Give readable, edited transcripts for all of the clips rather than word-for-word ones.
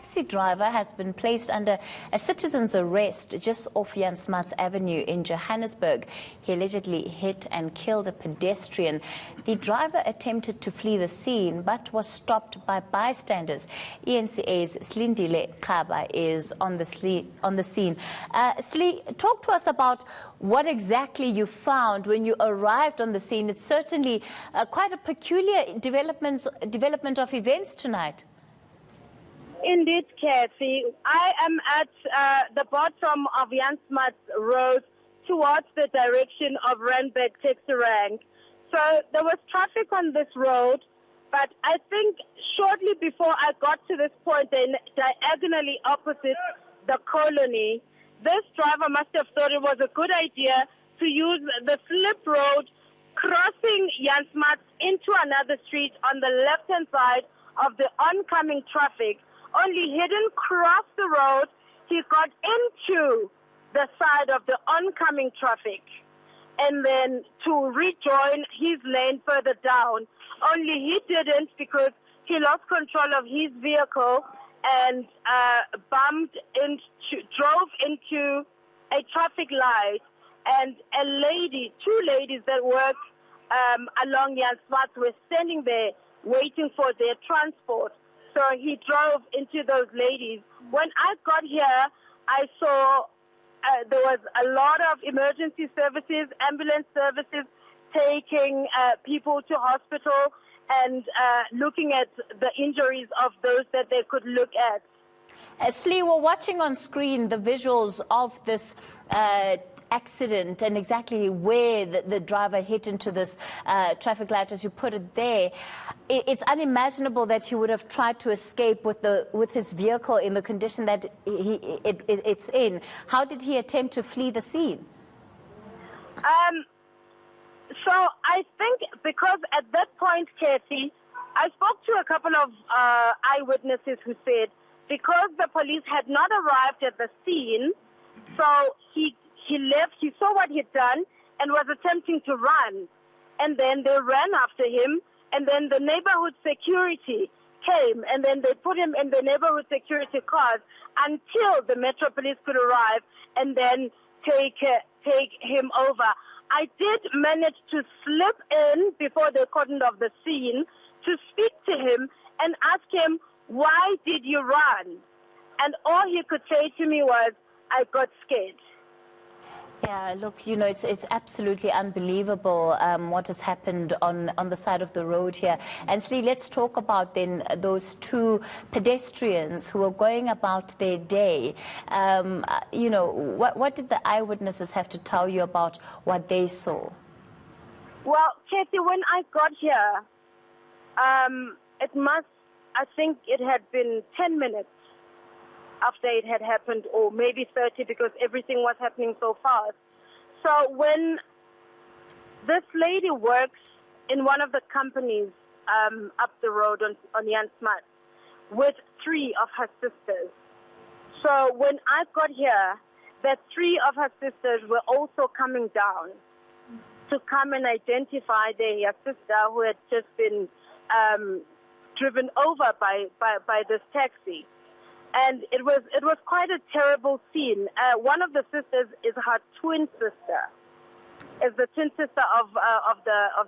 taxi driver has been placed under a citizen's arrest just off Jan Smuts Avenue in Johannesburg. He allegedly hit and killed a pedestrian. The driver attempted to flee the scene but was stopped by bystanders. eNCA's Slindile Xaba is on the scene. Sli, talk to us about what exactly you found when you arrived on the scene. It's certainly quite a peculiar development of events tonight. Indeed, Kathy. I am at the bottom of Jan Smuts Road towards the direction of Randburg taxi rank. So there was traffic on this road, but I think shortly before I got to this point, diagonally opposite the colony, this driver must have thought it was a good idea to use the slip road crossing Jan Smuts into another street on the left-hand side of the oncoming traffic. Only he didn't cross the road, he got into the side of the oncoming traffic and then to rejoin his lane further down. Only he didn't, because he lost control of his vehicle and drove into a traffic light, and two ladies that work along Jan Smuts were standing there waiting for their transport. So he drove into those ladies. When I got here, I saw there was a lot of emergency services, ambulance services taking people to hospital and looking at the injuries of those that they could look at. Sli, we're watching on screen the visuals of this accident and exactly where the driver hit into this traffic light, as you put it there. It's unimaginable that he would have tried to escape with his vehicle in the condition that it's in. How did he attempt to flee the scene? So I think because at that point, Kathy, I spoke to a couple of eyewitnesses who said because the police had not arrived at the scene, so he left, he saw what he'd done and was attempting to run. And then they ran after him, and then the neighborhood security came, and then they put him in the neighborhood security cars until the Metro Police could arrive and then take him over. I did manage to slip in before they cordoned off the scene to speak to him and ask him, why did you run? And all he could say to me was, I got scared. Yeah, look, you know, it's absolutely unbelievable what has happened on the side of the road here. And Sli, let's talk about then those two pedestrians who were going about their day. You know, what did the eyewitnesses have to tell you about what they saw? Well, Kathy, when I got here, I think it had been 10 minutes after it had happened, or maybe 30, because everything was happening so fast. So when this lady works in one of the companies up the road on Jan Smuts with 3 of her sisters. So when I got here, that 3 of her sisters were also coming down to come and identify their sister who had just been driven over by this taxi. And it was quite a terrible scene. One of the sisters is her twin sister, is the twin sister of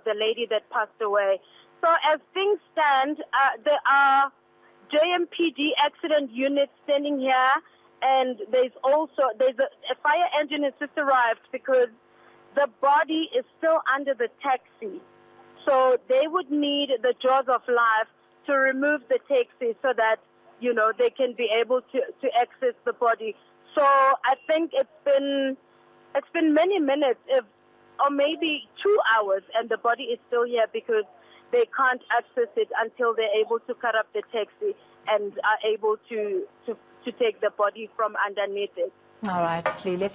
the lady that passed away. So as things stand, there are JMPD accident units standing here, and there's a fire engine has just arrived because the body is still under the taxi. So they would need the jaws of life to remove the taxi so that, you know, they can be able to access the body. So I think it's been many minutes, or maybe 2 hours, and the body is still here because they can't access it until they're able to cut up the taxi and are able to take the body from underneath it. All right, Sli, let's